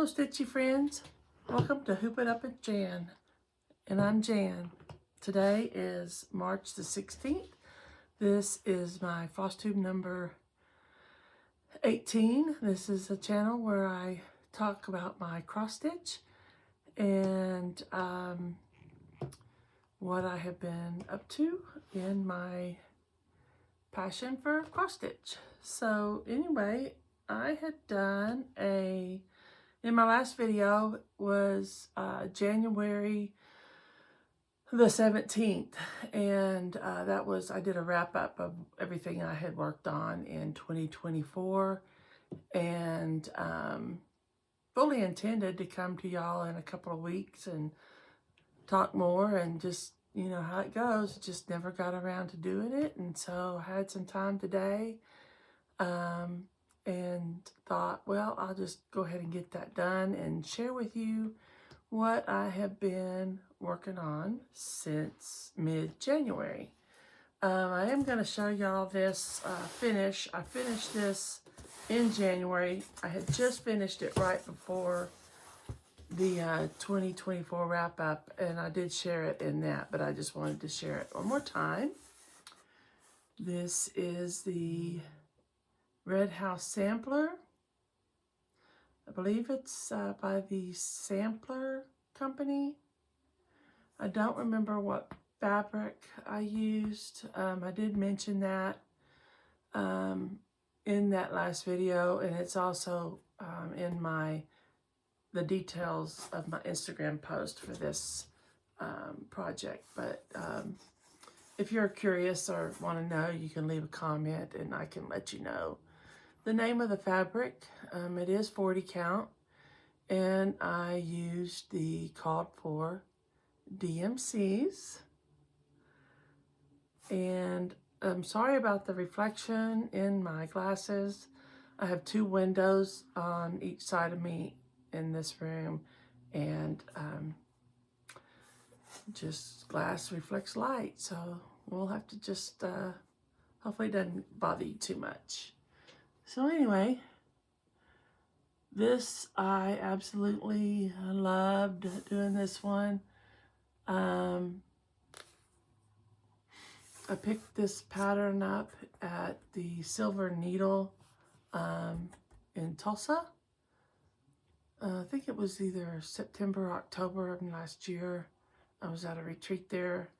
Stitchy friends. Welcome to Hoop It Up with Jan. And I'm Jan. Today is March the 16th. This is my Flosstube number 18. This is a channel where I talk about my cross stitch and what I have been up to in my passion for cross stitch. So anyway, I had done in my last video was January the 17th, and that was, I did a wrap up of everything I had worked on in 2024, and fully intended to come to y'all in a couple of weeks and talk more, and just, you know how it goes, just never got around to doing it. And so I had some time today, and thought, well, I'll just go ahead and get that done and share with you what I have been working on since mid-January. I am going to show y'all this finish. I finished this in January. I had just finished it right before the 2024 wrap-up, and I did share it in that, but I just wanted to share it one more time. This is the Red House Sampler. I believe it's by the Sampler Company. I don't remember what fabric I used. I did mention that in that last video, and it's also in the details of my Instagram post for this project. But if you're curious or want to know, you can leave a comment and I can let you know the name of the fabric. It is 40 count, and I used the called for DMCs. And I'm sorry about the reflection in my glasses. I have two windows on each side of me in this room, and just glass reflects light, so we'll have to just hopefully it doesn't bother you too much. So anyway, this, I absolutely loved doing this one. I picked this pattern up at the Silver Needle in Tulsa. I think it was either September or October of last year. I was at a retreat there.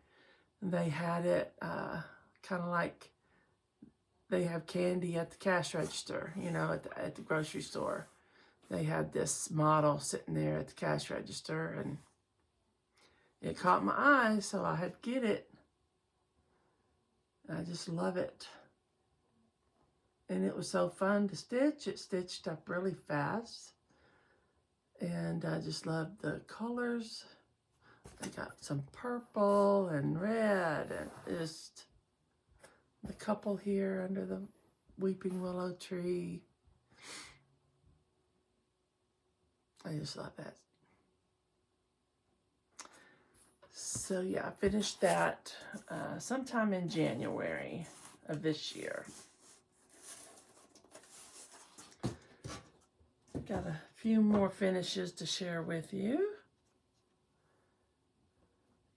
They had it kind of like they have candy at the cash register, you know, at the grocery store. They had this model sitting there at the cash register, and it caught my eye, so I had to get it. I just love it. And it was so fun to stitch. It stitched up really fast. And I just love the colors. I got some purple and red, and just the couple here under the weeping willow tree. I just love that. So yeah, I finished that sometime in January of this year. Got a few more finishes to share with you.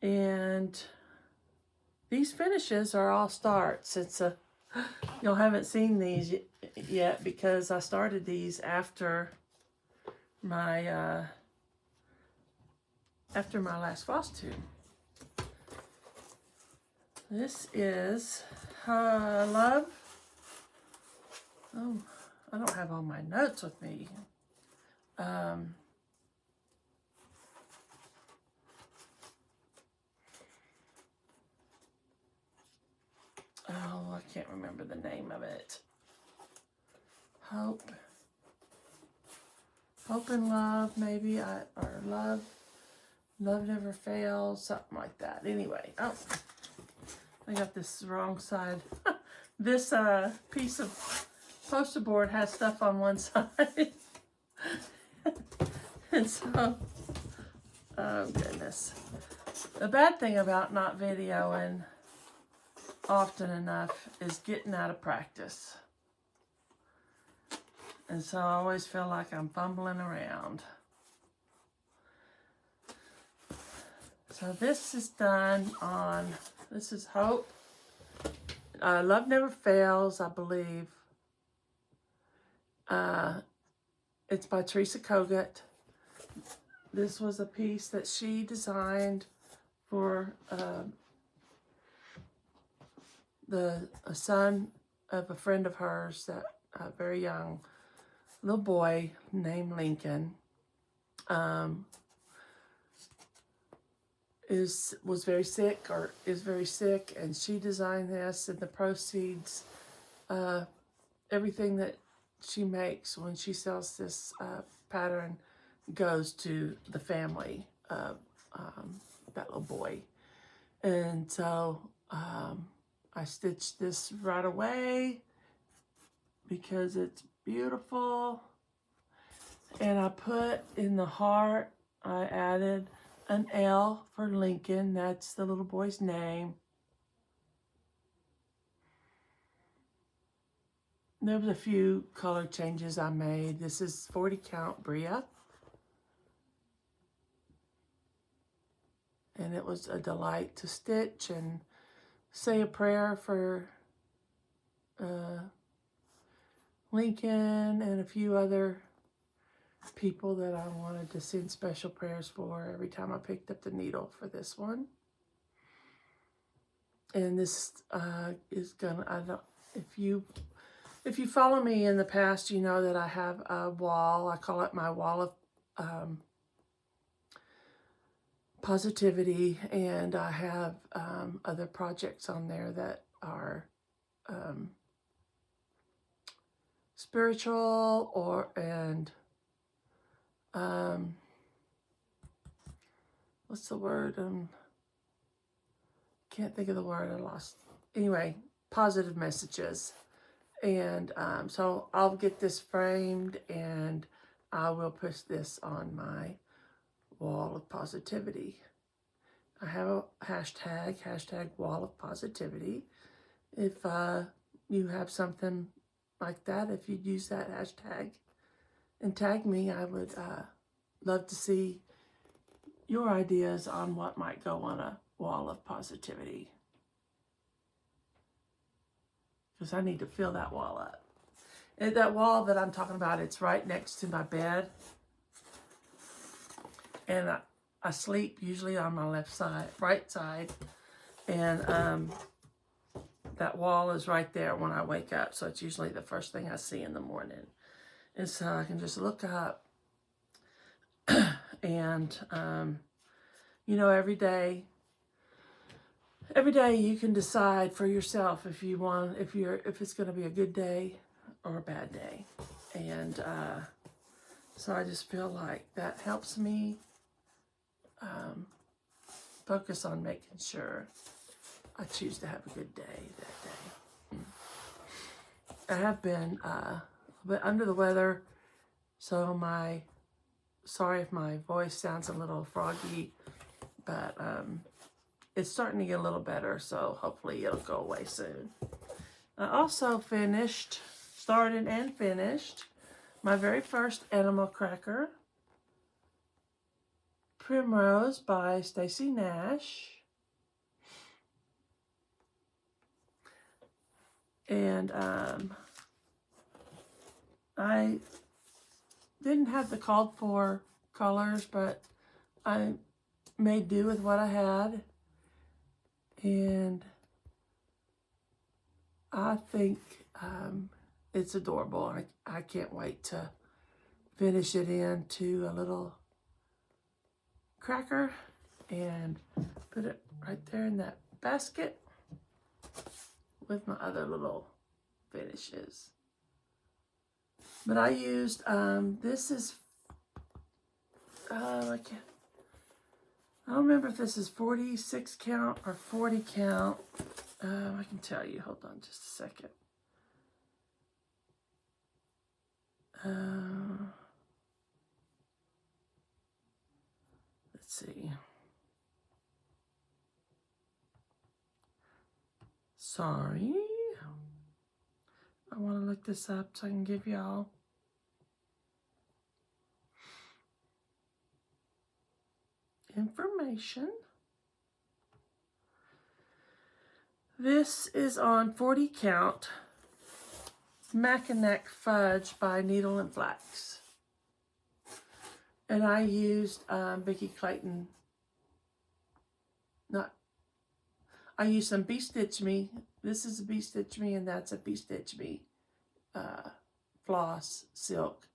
And these finishes are all starts. Y'all haven't seen these yet because I started these after my last Flosstube. This is Love. Oh, I don't have all my notes with me. Oh, I can't remember the name of it. Hope and Love, maybe, or Love Never Fails, something like that. Anyway, oh, I got this wrong side. This piece of poster board has stuff on one side. And so, oh goodness. The bad thing about not videoing often enough is getting out of practice. And so I always feel like I'm fumbling around. So this is done on, this is Hope. Love Never Fails, I believe. It's by Teresa Kogut. This was a piece that she designed for a son of a friend of hers, that very young little boy named Lincoln. Was very sick, or is very sick, and she designed this, and the proceeds, everything that she makes when she sells this pattern goes to the family of that little boy. And so I stitched this right away because it's beautiful. And I put in the heart, I added an L for Lincoln. That's the little boy's name. There was a few color changes I made. This is 40 count Bria. And it was a delight to stitch and say a prayer for Lincoln and a few other people that I wanted to send special prayers for every time I picked up the needle for this one. And this is gonna, I don't, if you follow me in the past, you know that I have a wall. I call it my wall of positivity, and I have other projects on there that are spiritual what's the word? Can't think of the word, I lost. Anyway, positive messages. And so I'll get this framed, and I will push this on my wall of positivity. I have a hashtag wall of positivity. If you have something like that, if you'd use that hashtag and tag me, I would love to see your ideas on what might go on a wall of positivity. Because I need to fill that wall up. And that wall that I'm talking about, it's right next to my bed. And I sleep usually on my right side. And that wall is right there when I wake up. So it's usually the first thing I see in the morning. And so I can just look up. And, you know, every day you can decide for yourself if it's going to be a good day or a bad day. And so I just feel like that helps me focus on making sure I choose to have a good day that day. I have been a bit under the weather, so sorry if my voice sounds a little froggy, but it's starting to get a little better, so hopefully it'll go away soon. I also started and finished my very first animal cracker, Primrose by Stacy Nash. And I didn't have the called for colors, but I made do with what I had. And I think it's adorable. I can't wait to finish it into a little cracker and put it right there in that basket with my other little finishes. But I used, this is, I don't remember if this is 46 count or 40 count. I can tell you, hold on just a second. Let's see. Sorry. I want to look this up so I can give y'all information. This is on 40 count Mackinac Fudge by Needle and Flax. And I used Vicki Clayton. I used some Be-Stitch Me. This is a Be-Stitch Me, and that's a Be-Stitch Me floss silk.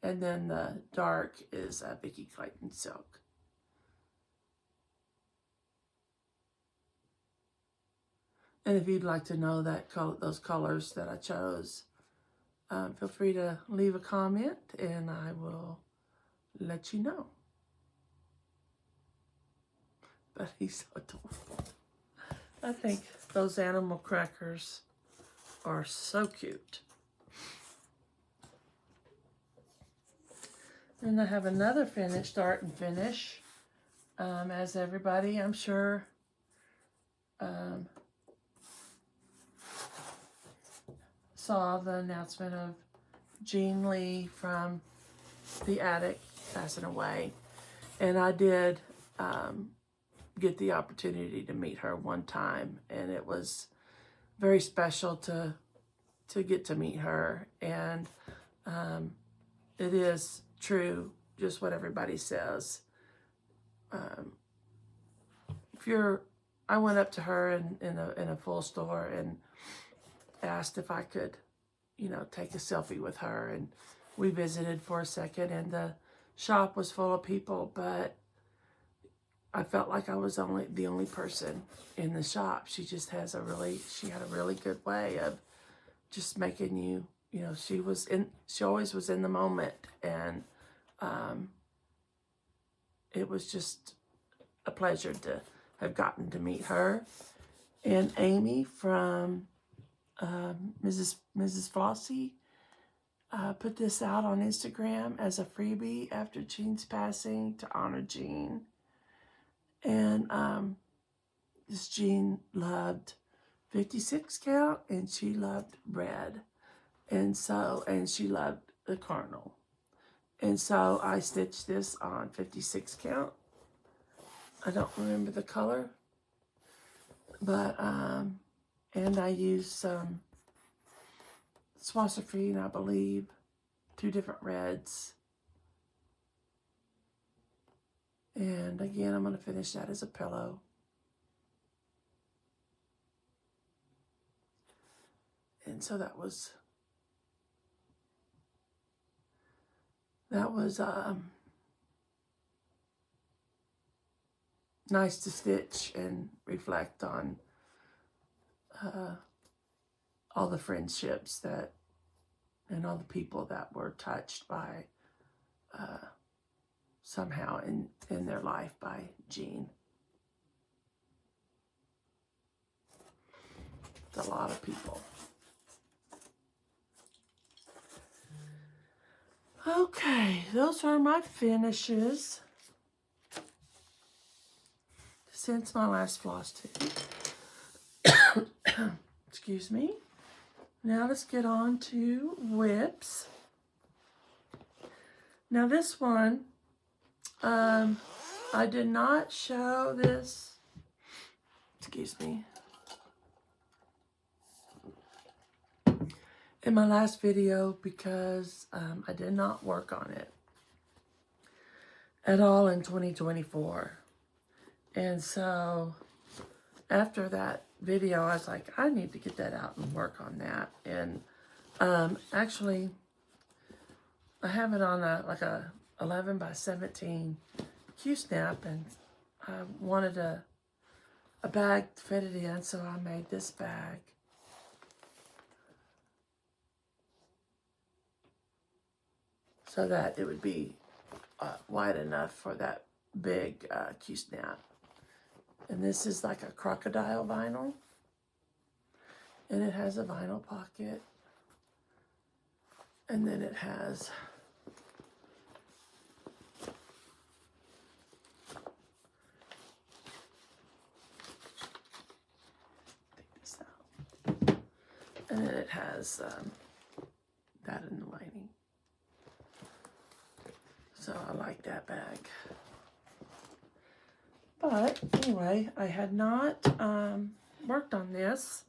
And then the dark is a Vicki Clayton silk. And if you'd like to know those colors that I chose, feel free to leave a comment and I will let you know. But he's so adorable. I think those animal crackers are so cute. And I have another finished art and finish. As everybody, I'm sure, saw the announcement of Jean Lee from the Attic passing away. And I did get the opportunity to meet her one time, and it was very special to get to meet her. And it is true, just what everybody says. I went up to her in a full store and asked if I could, take a selfie with her, and we visited for a second, and the shop was full of people, but I felt like I was the only person in the shop. She just had a really good way of just making you, she always was in the moment, and it was just a pleasure to have gotten to meet her. And Amy from Mrs. Flossie put this out on Instagram as a freebie after Jean's passing to honor Jean. And this Jean loved 56 count, and she loved red, and she loved the Cardinal. And so I stitched this on 56 count. I don't remember the color, but and I used some Swasserfreen, I believe, 2 different reds. And again, I'm going to finish that as a pillow. And so that was nice to stitch and reflect on all the friendships and all the people that were touched by somehow in their life by Jean. It's a lot of people. Okay, those are my finishes since my last Flosstube. Excuse me. Now let's get on to whips. Now this one, I did not show this, excuse me, in my last video because I did not work on it at all in 2024. And so after that video, I was like, I need to get that out and work on that. And actually, I have it on a 11 by 17 Q-snap, and I wanted a bag to fit it in, so I made this bag. So that it would be wide enough for that big Q-snap. And this is like a crocodile vinyl. And it has a vinyl pocket. And then it has take this out. And then it has that in the lining. So I like that bag. But anyway, I had not worked on this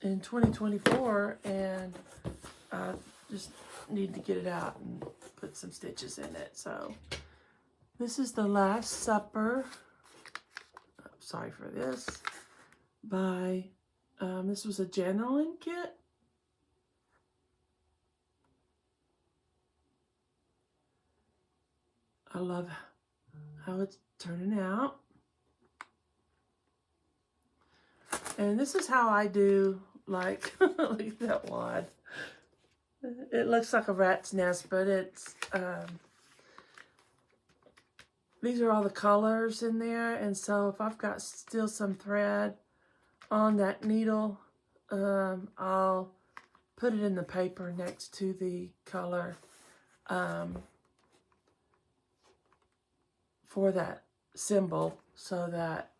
in 2024, and I just need to get it out and put some stitches in it. So this is The Last Supper. Sorry for this. By, this was a Janelin kit. I love how it's turning out. And this is how I do, like, look at that wad. It looks like a rat's nest, but it's, these are all the colors in there. And so if I've got still some thread on that needle, I'll put it in the paper next to the color for that symbol, so that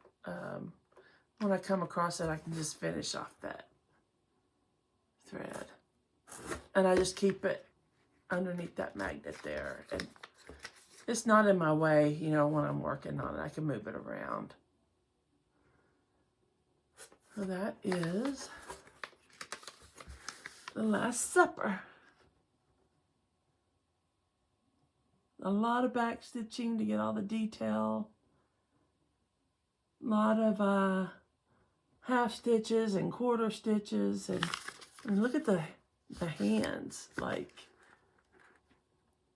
when I come across it, I can just finish off that thread. And I just keep it underneath that magnet there. And it's not in my way, you know, when I'm working on it. I can move it around. So that is The Last Supper. A lot of back stitching to get all the detail. A lot of half stitches and quarter stitches. And look at the hands. Like,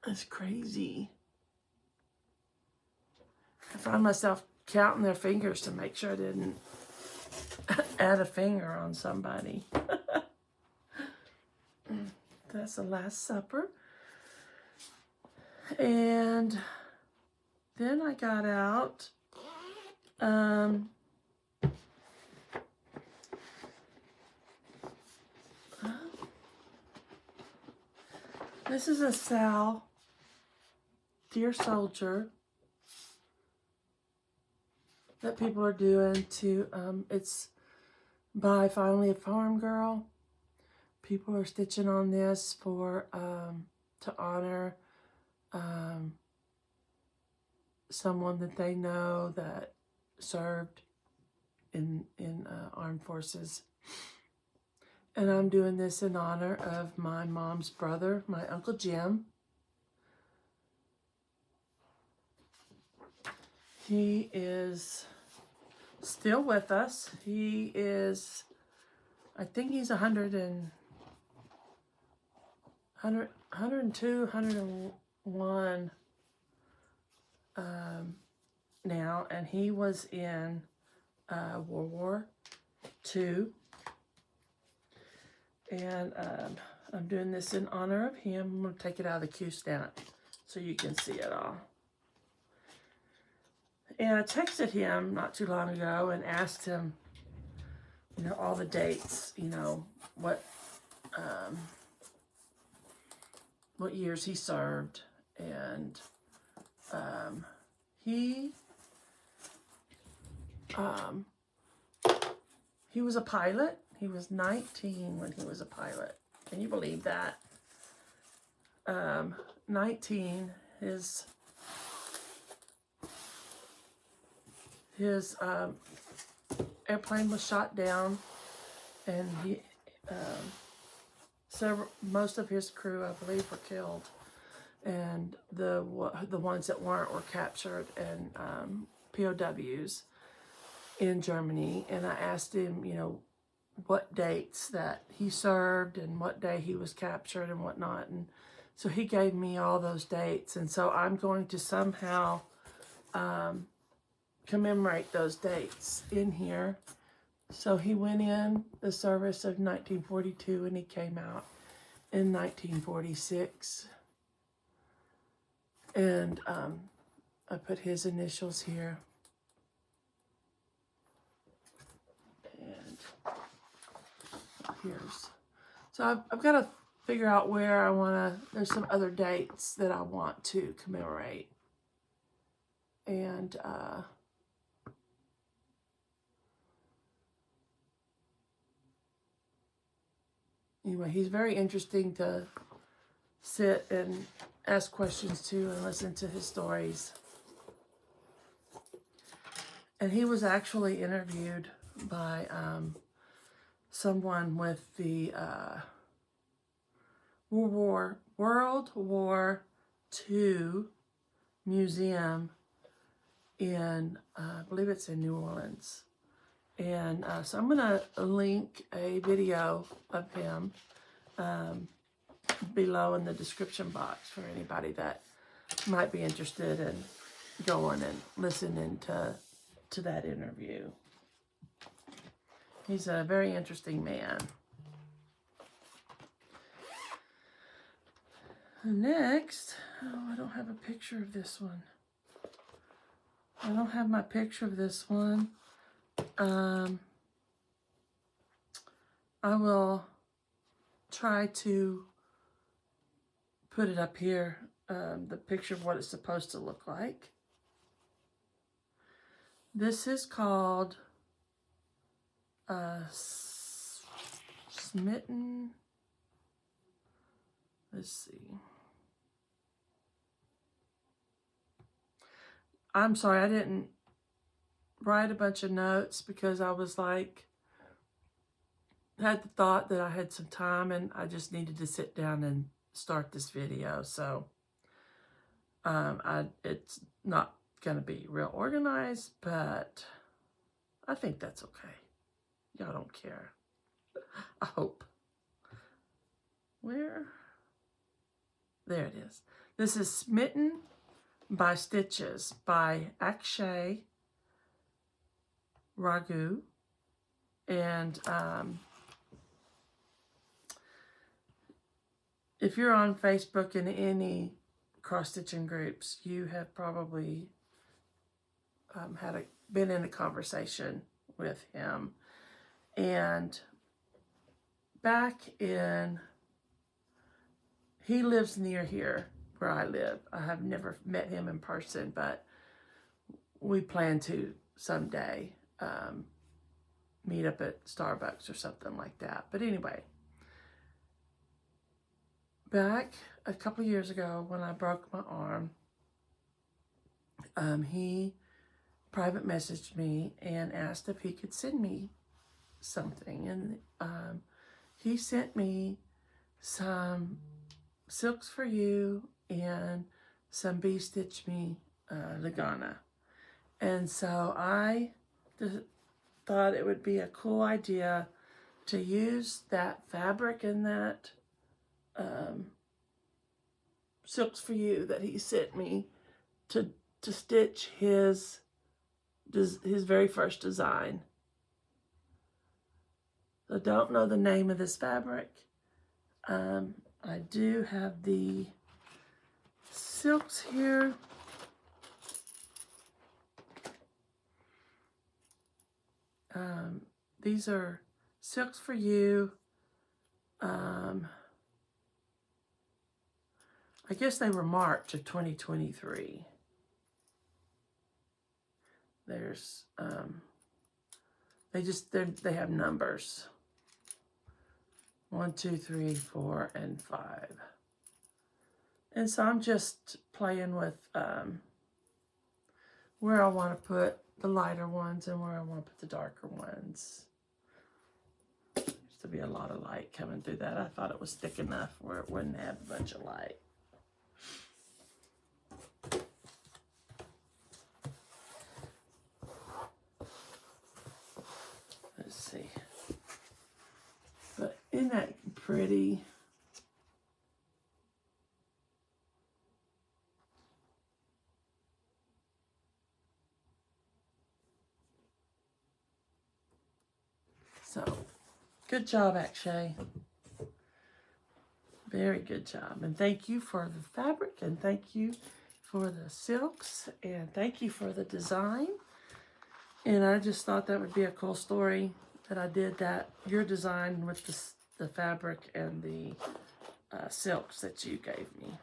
it's crazy. I found myself counting their fingers to make sure I didn't add a finger on somebody. That's The Last Supper. And then I got out this is a Sal Dear Soldier that people are doing to, it's by Finally a Farm Girl. People are stitching on this for, to honor someone that they know that served in armed forces. And I'm doing this in honor of my mom's brother, my Uncle Jim. He is still with us. He is, I think he's 102, 101 now, and he was in World War II. And I'm doing this in honor of him. I'm going to take it out of the Q stamp so you can see it all. And I texted him not too long ago and asked him, you know, all the dates, you know, what years he served. And he was a pilot. He was 19 when he was a pilot. Can you believe that? 19, his airplane was shot down, and he most of his crew, I believe, were killed, and the ones that weren't were captured and POWs in Germany. And I asked him, you know, what dates that he served and what day he was captured and whatnot. And so he gave me all those dates. And so I'm going to somehow commemorate those dates in here. So he went in the service of 1942 and he came out in 1946. And I put his initials here. So I've got to figure out where I want to, there's some other dates that I want to commemorate. And anyway, he's very interesting to sit and ask questions to and listen to his stories. And he was actually interviewed by someone with the World War II Museum in, I believe it's in New Orleans. And so I'm going to link a video of him below in the description box for anybody that might be interested in going and listening to that interview. He's a very interesting man. Next, oh, I don't have a picture of this one. I don't have my picture of this one. I will try to put it up here, the picture of what it's supposed to look like. This is called Smitten. Let's see. I'm sorry, I didn't write a bunch of notes because I was like, had the thought that I had some time and I just needed to sit down and start this video. So it's not going to be real organized, but I think that's okay. Y'all don't care. I hope. Where? There it is. This is Smitten by Stitches by Akshay Raghu. And if you're on Facebook in any cross-stitching groups, you have probably been in a conversation with him. And he lives near here where I live. I have never met him in person, but we plan to someday meet up at Starbucks or something like that. But anyway, back a couple years ago when I broke my arm, he private messaged me and asked if he could send me something. And he sent me some Silks for You and some Bee Stitch Me Lagana. And so I thought it would be a cool idea to use that fabric and that Silks for You that he sent me to stitch his very first design. I don't know the name of this fabric. I do have the silks here. These are Silks for You. I guess they were March of 2023. There's, they have numbers. 1, 2, 3, 4, and 5. And so I'm just playing with where I want to put the lighter ones and where I want to put the darker ones. There used to be a lot of light coming through that. I thought it was thick enough where it wouldn't have a bunch of light. Let's see. But isn't that pretty? So, good job, Akshay. Very good job. And thank you for the fabric, and thank you for the silks, and thank you for the design. And I just thought that would be a cool story that I did your design with the fabric and the silks that you gave me.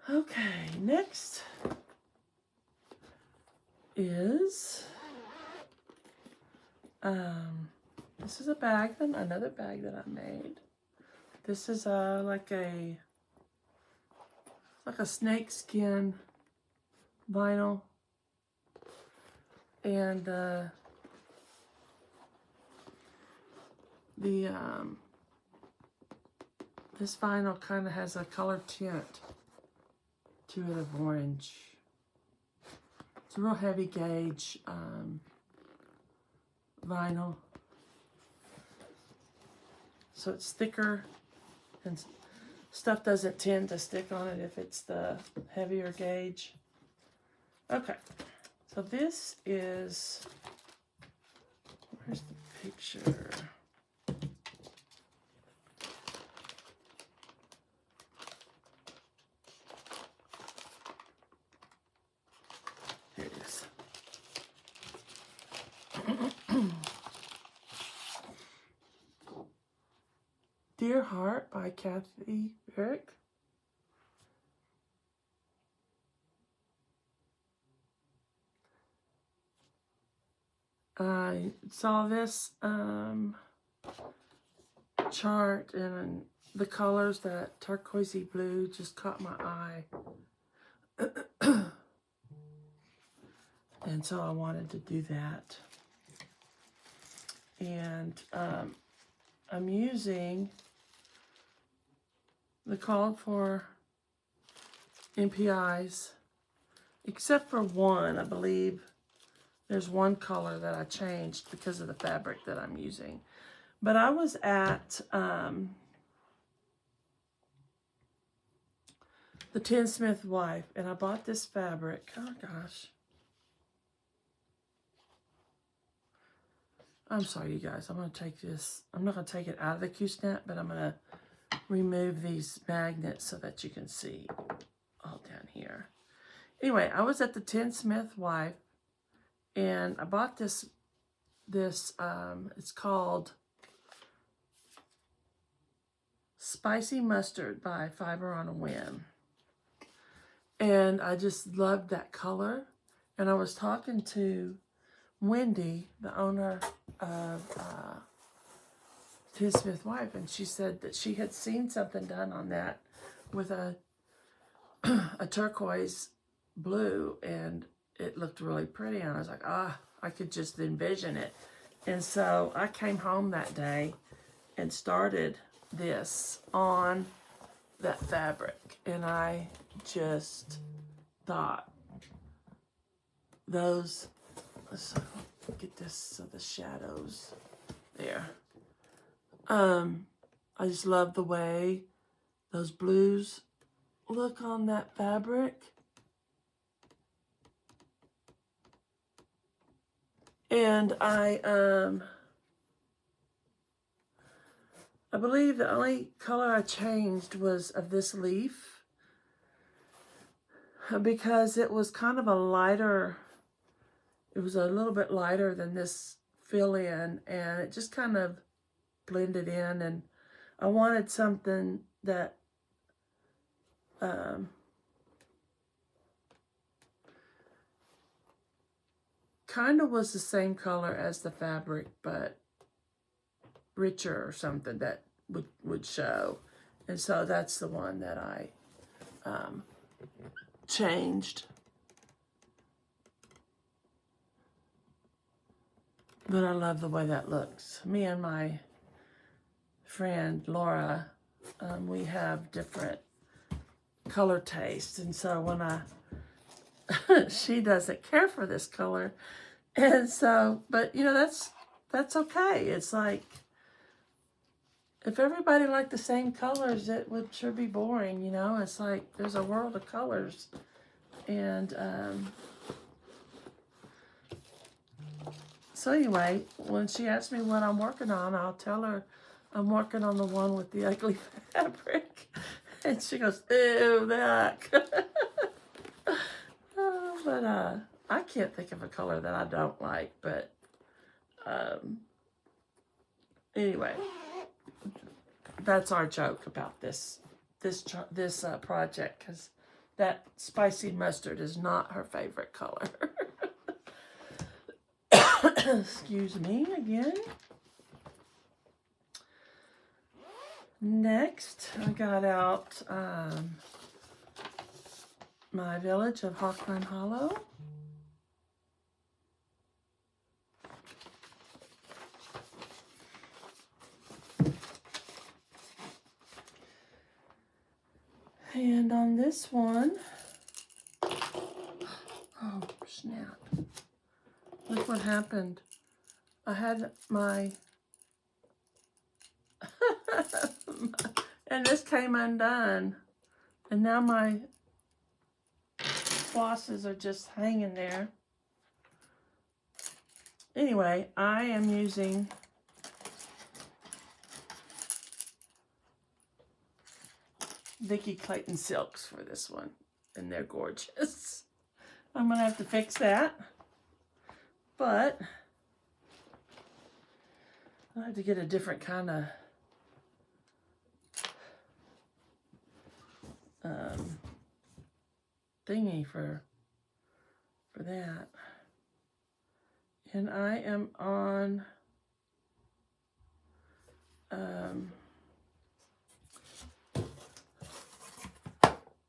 Okay, next is this is a bag, another bag that I made. This is like a like a snake skin vinyl. And this vinyl kind of has a color tint to it of orange. It's a real heavy gauge vinyl. So it's thicker and stuff doesn't tend to stick on it if it's the heavier gauge. Okay, so this is, where's the picture? Here it is. Dear Heart by Kathy Eric. I saw this chart and the colors, that turquoisey blue just caught my eye. And so I wanted to do that. And I'm using the called for MPIs, except for one. I believe there's one color that I changed because of the fabric that I'm using. But I was at the Tinsmith Wife, and I bought this fabric. Oh gosh. I'm sorry, you guys. I'm going to take this. I'm not going to take it out of the Q-snap, but I'm going to remove these magnets so that you can see all down here. Anyway, I was at the Tinsmith Wife, and I bought this, it's called Spicy Mustard by Fiber on a Whim. And I just loved that color. And I was talking to Wendy, the owner of Tinsmith Wife, and she said that she had seen something done on that with a turquoise blue, and it looked really pretty. And I was like, I could just envision it. And so I came home that day and started this on that fabric, and I just thought those, let's get this so the shadows there. I just love the way those blues look on that fabric. And I believe the only color I changed was of this leaf, because it was kind of a lighter, it was a little bit lighter than this fill-in, and it just kind of blended in, and I wanted something that kind of was the same color as the fabric, but richer or something that would show. And so that's the one that I changed. But I love the way that looks. Me and my friend Laura, we have different color tastes, and so when she doesn't care for this color, and so, but you know, that's okay. It's like, if everybody liked the same colors, it would sure be boring, you know. It's like there's a world of colors, and so anyway, when she asks me what I'm working on, I'll tell her I'm working on the one with the ugly fabric. And she goes, ew, that. But I can't think of a color that I don't like. But anyway, that's our joke about this project, because that spicy mustard is not her favorite color. Excuse me again. Next, I got out my Village of Hawk Run Hollow. And on this one, oh snap, look what happened. I had my, and this came undone. And now my flosses are just hanging there. Anyway, I am using Vicky Clayton Silks for this one, and they're gorgeous. I'm gonna have to fix that, but I'll have to get a different kind of thingy for that. And I am on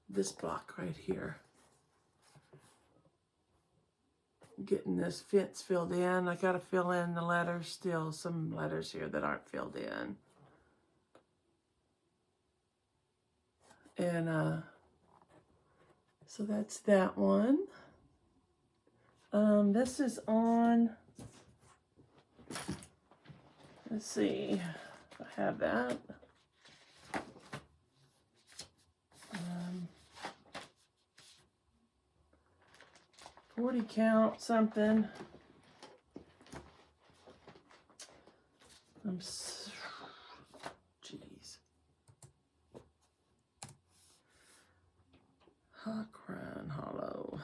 this block right here. Getting this fence filled in. I gotta fill in the letters still, some letters here that aren't filled in. And so that's that one. This is on, let's see if I have that. 40 count something. Jeez. Hawk Run Hollow.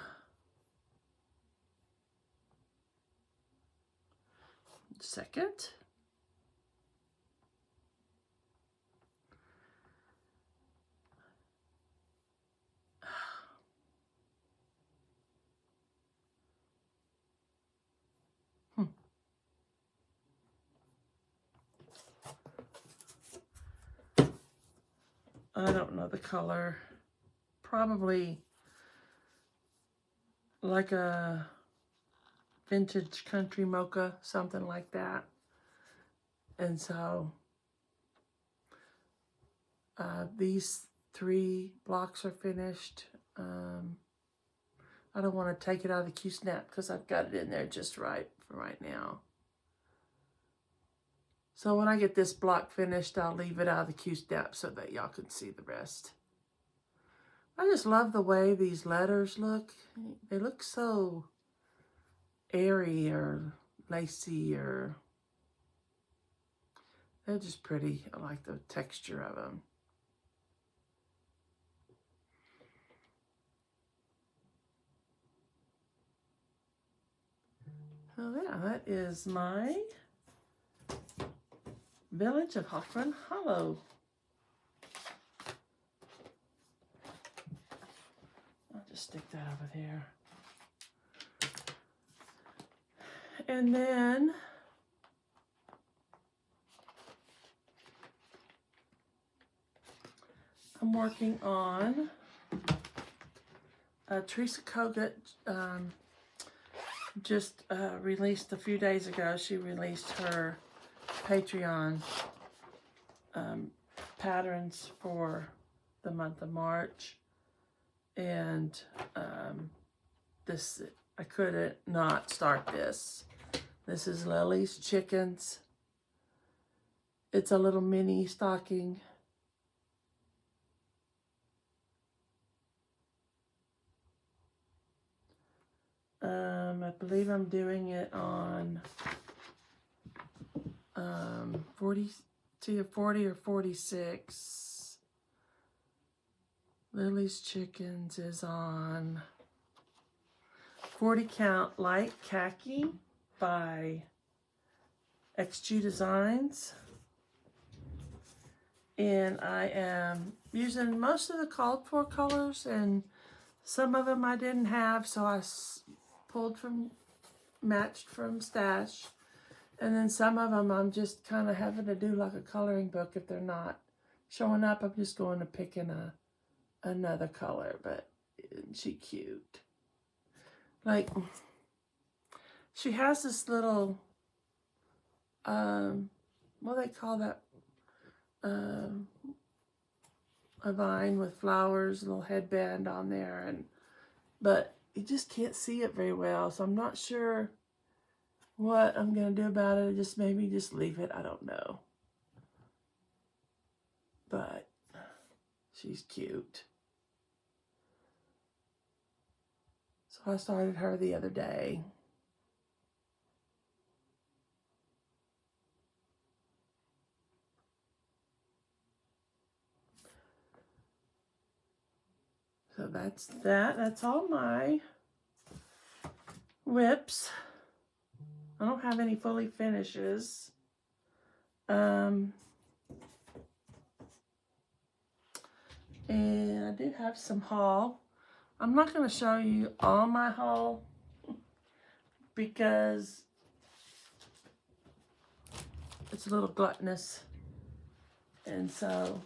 Second. I don't know the color. Probably like a vintage country mocha, something like that. And so these 3 blocks are finished. I don't want to take it out of the Q-snap because I've got it in there just right for right now. So when I get this block finished, I'll leave it out of the Q-snap so that y'all can see the rest. I just love the way these letters look. They look so airy or lacy, or they're just pretty. I like the texture of them. So yeah, that is my Village of Hawk Run Hollow. I'll just stick that over there. And then I'm working on Teresa Kogut just released a few days ago. She released her Patreon patterns for the month of March, and this, I couldn't not start this. This is Lily's Chickens. It's a little mini stocking. I believe I'm doing it on 40 or 46. Lily's Chickens is on 40 count light khaki by XG Designs. And I am using most of the called for colors, and some of them I didn't have, so I pulled from, matched from stash. And then some of them I'm just kind of having to do like a coloring book. If they're not showing up, I'm just going to pick in another color. But Isn't she cute? Like, she has this little, what do they call that? A vine with flowers, a little headband on there, but you just can't see it very well, so I'm not sure what I'm gonna do about it. Just maybe just leave it. I don't know, but she's cute. So I started her the other day. So that's that. That's all my whips. I don't have any fully finishes. And I do have some haul. I'm not going to show you all my haul because it's a little gluttonous. And so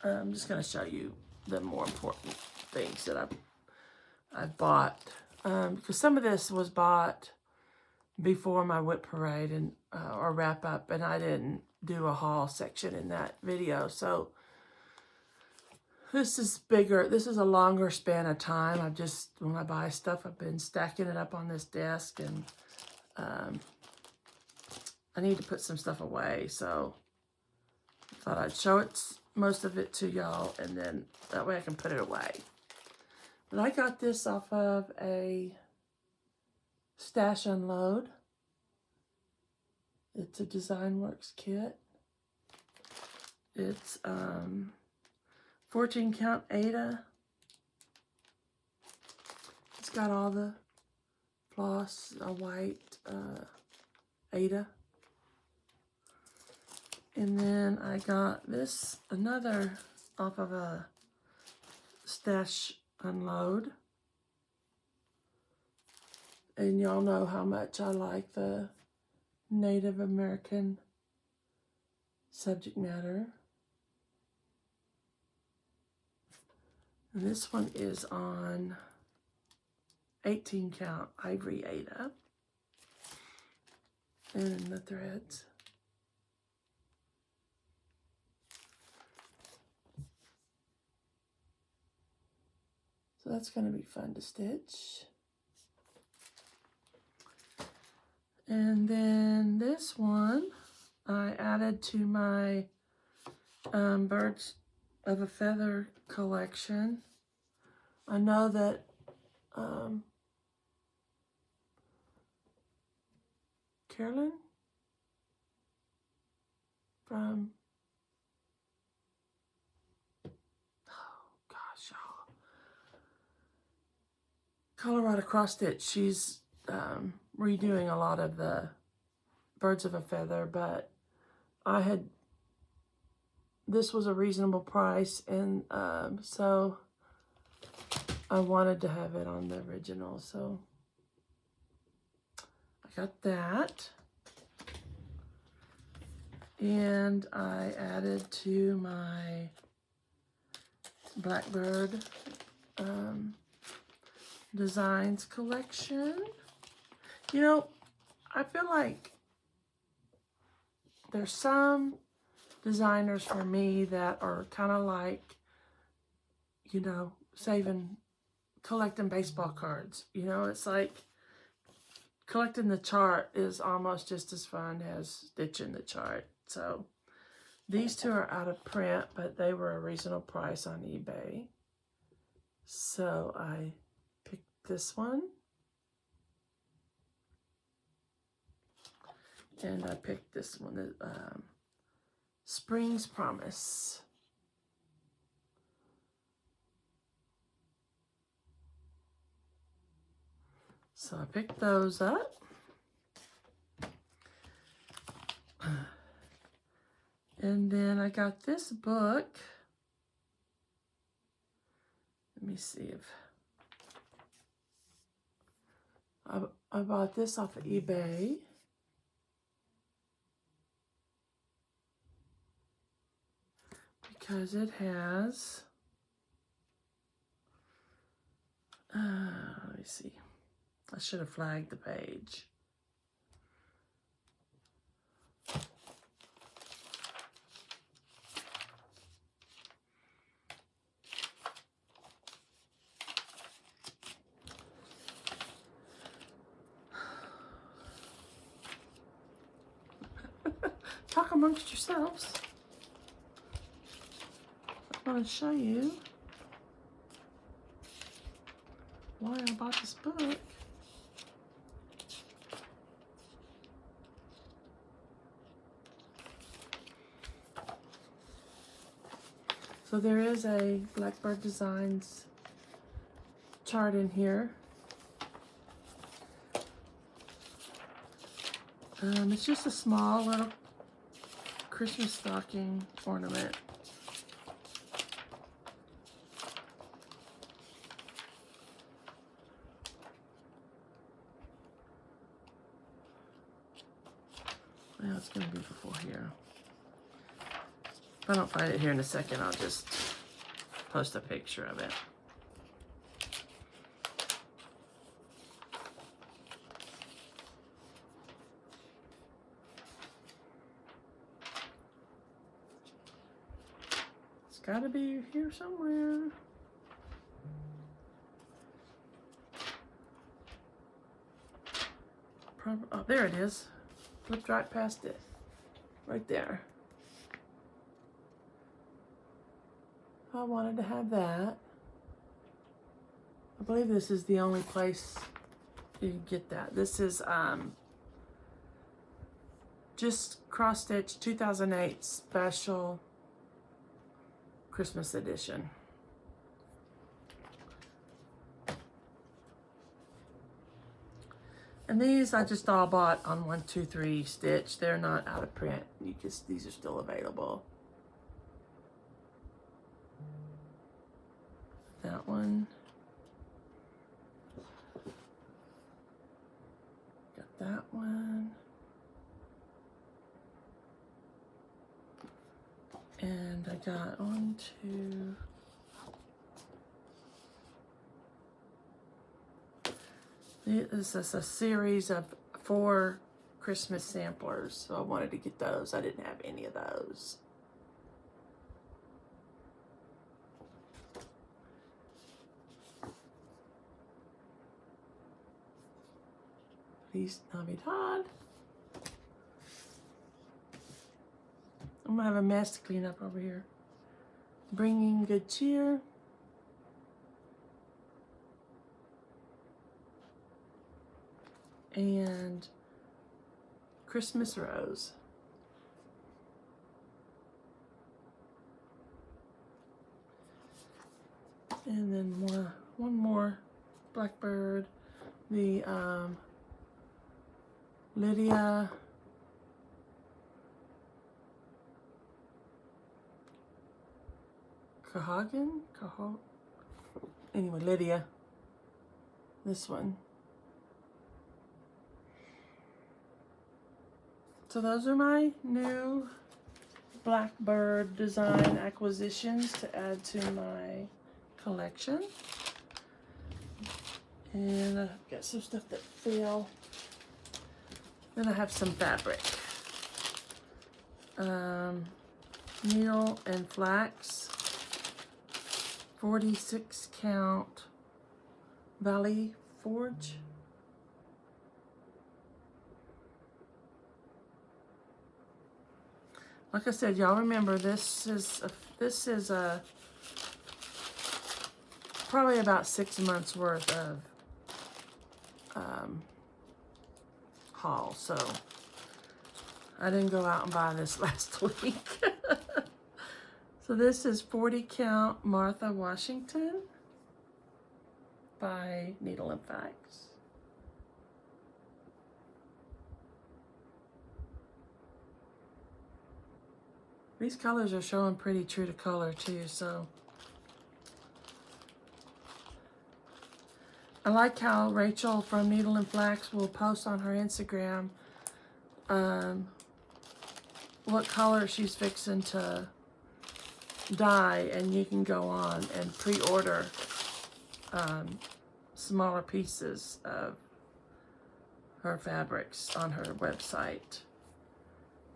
I'm just going to show you the more important things that I've bought. Because some of this was bought before my whip parade and or wrap up, and I didn't do a haul section in that video. So this is bigger. This is a longer span of time. When I buy stuff, I've been stacking it up on this desk, and I need to put some stuff away. So I thought I'd show it, most of it to y'all, and then that way I can put it away. But I got this off of a Stash Unload. It's a Design Works kit. It's 14 count Ada. It's got all the floss, a white Ada. And then I got this, another off of a Stash Unload. And y'all know how much I like the Native American subject matter. And this one is on 18 count ivory Ada. And the threads. So that's going to be fun to stitch. And then this one I added to my Birds of a Feather collection. I know that Carolyn from, y'all, Colorado Cross Stitch, she's redoing a lot of the Birds of a Feather, but this was a reasonable price, and so I wanted to have it on the original, so I got that. And I added to my Blackbird Designs collection. You know, I feel like there's some designers for me that are kind of like, you know, collecting baseball cards. You know, it's like collecting the chart is almost just as fun as stitching the chart. So these two are out of print, but they were a reasonable price on eBay. So I picked this one. And I picked this one, Spring's Promise. So I picked those up. And then I got this book. Let me see if I bought this off of eBay. Because it has Let me see. I should have flagged the page. Talk amongst yourselves. I'm going to show you why I bought this book. So there is a Blackbird Designs chart in here. It's just a small little Christmas stocking ornament. Well, it's going to be before here. If I don't find it here in a second, I'll just post a picture of it. It's got to be here somewhere. Oh, there it is. Flipped right past it. Right there. I wanted to have that. I believe this is the only place you can get that. This is just cross stitch 2008 special Christmas edition. And these I just all bought on 123 stitch. They're not out of print. These are still available. That one. Got that one. And I got 1, 2. This is a series of 4 Christmas samplers, so I wanted to get those. I didn't have any of those. Please, Navidad. I'm gonna have a mess to clean up over here. Bringing good cheer. And Christmas Rose. And then one more Blackbird. The Lydia anyway, Lydia. This one. So those are my new Blackbird design acquisitions to add to my collection. And I've got some stuff that fell. Then I have some fabric. Needle and flax. 46 count Valley Forge. Like I said, y'all remember this is probably about 6 months worth of haul. So I didn't go out and buy this last week. So this is 40 count Martha Washington by Needle and Flax. These colors are showing pretty true to color too, so. I like how Rachel from Needle and Flax will post on her Instagram what color she's fixing to dye, and you can go on and pre-order smaller pieces of her fabrics on her website.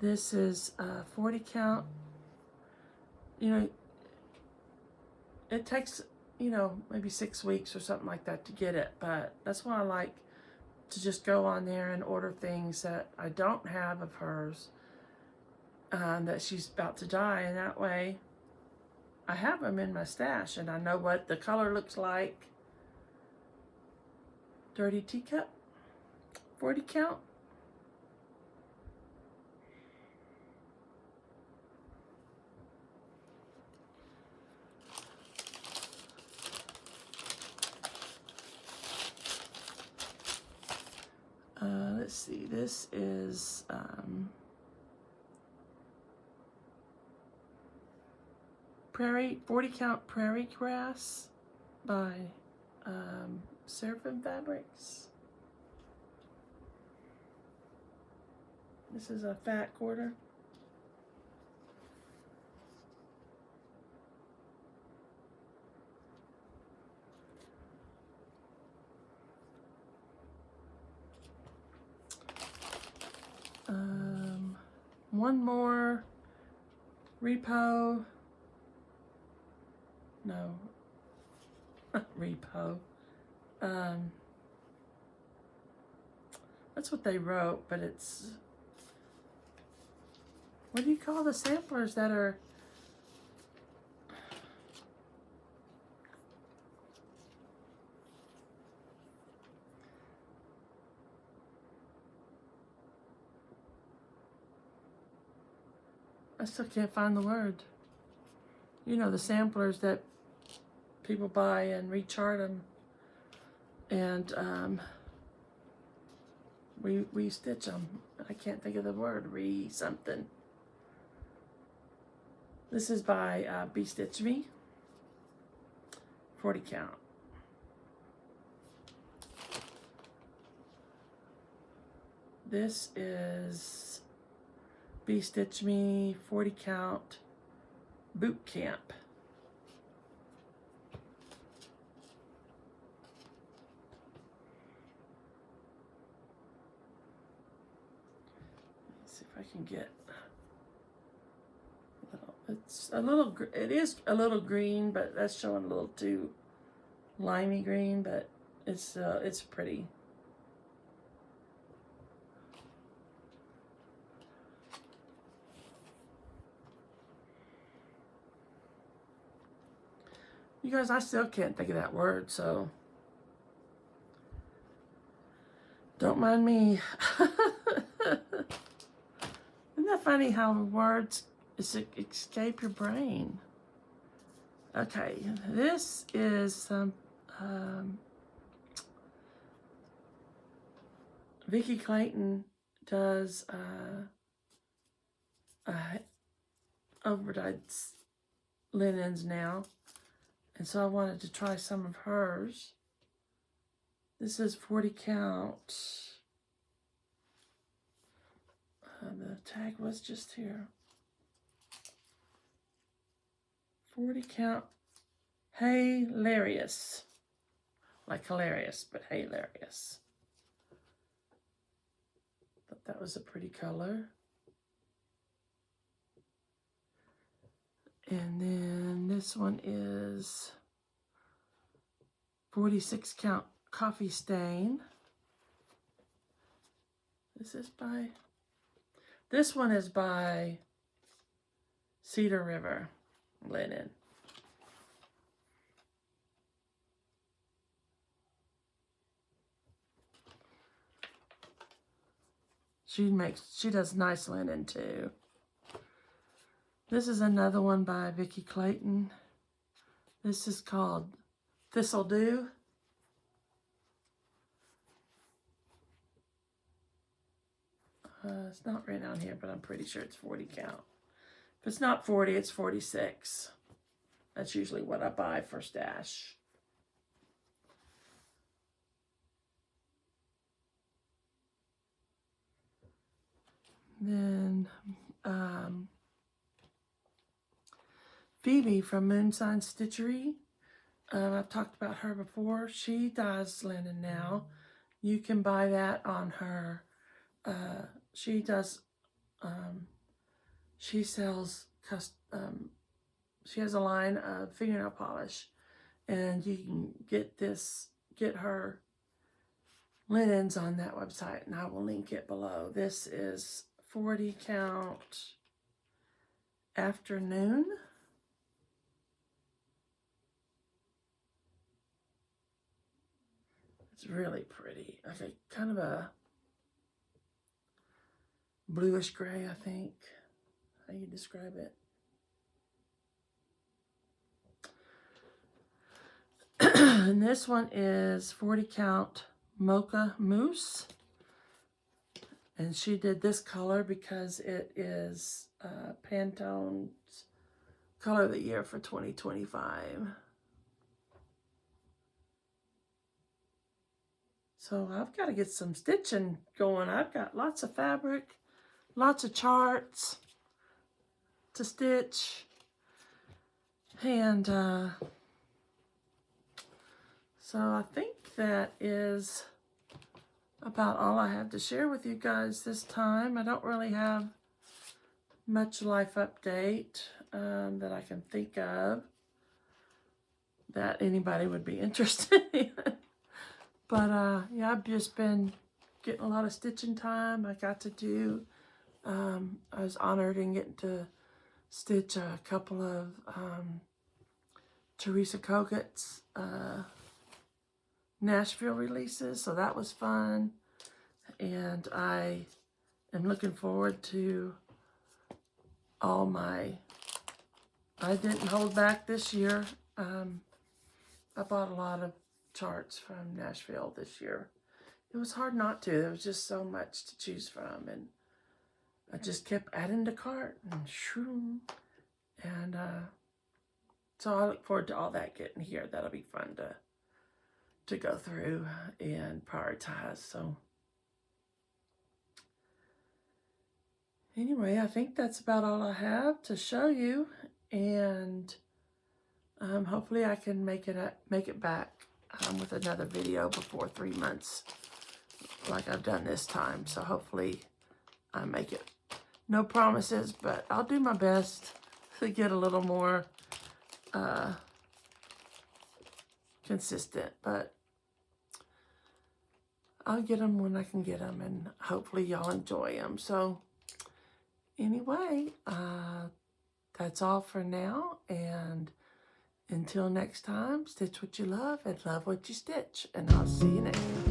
This is a 40 count. You know, it takes, you know, maybe 6 weeks or something like that to get it, but that's why I like to just go on there and order things that I don't have of hers, that she's about to dye, and that way I have them in my stash and I know what the color looks like. Dirty Teacup, 40 count. Let's see, this is Prairie 40 count Prairie Grass by Seraphim Fabrics. This is a fat quarter. One more repo. No, not repo. That's what they wrote, but it's, what do you call the samplers that are, I still can't find the word. You know, the samplers that people buy and rechart them, and we stitch them. I can't think of the word. Something. This is by Be Stitch Me, 40 count. This is Be Stitch Me 40 count Boot Camp. Let's see if I can get a little, it's a little, it is a little green, but that's showing a little too limey green, but it's pretty. You guys, I still can't think of that word, so don't mind me. Isn't that funny how words escape your brain? Okay, this is some Vicki Clayton does overdyed linens now. And so I wanted to try some of hers. This is 40 count. The tag was just here. 40 count Hilarious. Like hilarious, but hilarious. Thought that was a pretty color. And then this one is 46 count Coffee Stain. This one is by Cedar River Linen. She does nice linen too. This is another one by Vicki Clayton. This is called This'll Do. It's not written on here, but I'm pretty sure it's 40 count. If it's not 40, it's 46. That's usually what I buy for stash. Then Phoebe from Moonsign Stitchery. I've talked about her before. She dyes linen now. You can buy that on her. She does. She sells. She has a line of fingernail polish, and you can get her linens on that website, and I will link it below. This is 40 count afternoon. It's really pretty. Okay, kind of a bluish gray, I think, how you describe it. And this one is 40 count mocha mousse. And she did this color because it is Pantone's color of the year for 2025. So I've got to get some stitching going. I've got lots of fabric, lots of charts to stitch. And so I think that is about all I have to share with you guys this time. I don't really have much life update that I can think of that anybody would be interested in. But yeah, I've just been getting a lot of stitching time. I got to do, I was honored in getting to stitch a couple of Teresa Kogut's Nashville releases, so that was fun. And I am looking forward to all my, I didn't hold back this year. I bought a lot of charts from Nashville this year. It was hard not to. There was just so much to choose from, and I just kept adding to cart and shroom. And so I look forward to all that getting here. That'll be fun to go through and prioritize. So anyway, I think that's about all I have to show you, and hopefully I can make it back with another video before 3 months like I've done this time. So hopefully I make it. No promises, but I'll do my best to get a little more consistent, but I'll get them when I can get them, and hopefully y'all enjoy them. So anyway, that's all for now, and until next time, stitch what you love and love what you stitch, and I'll see you next time.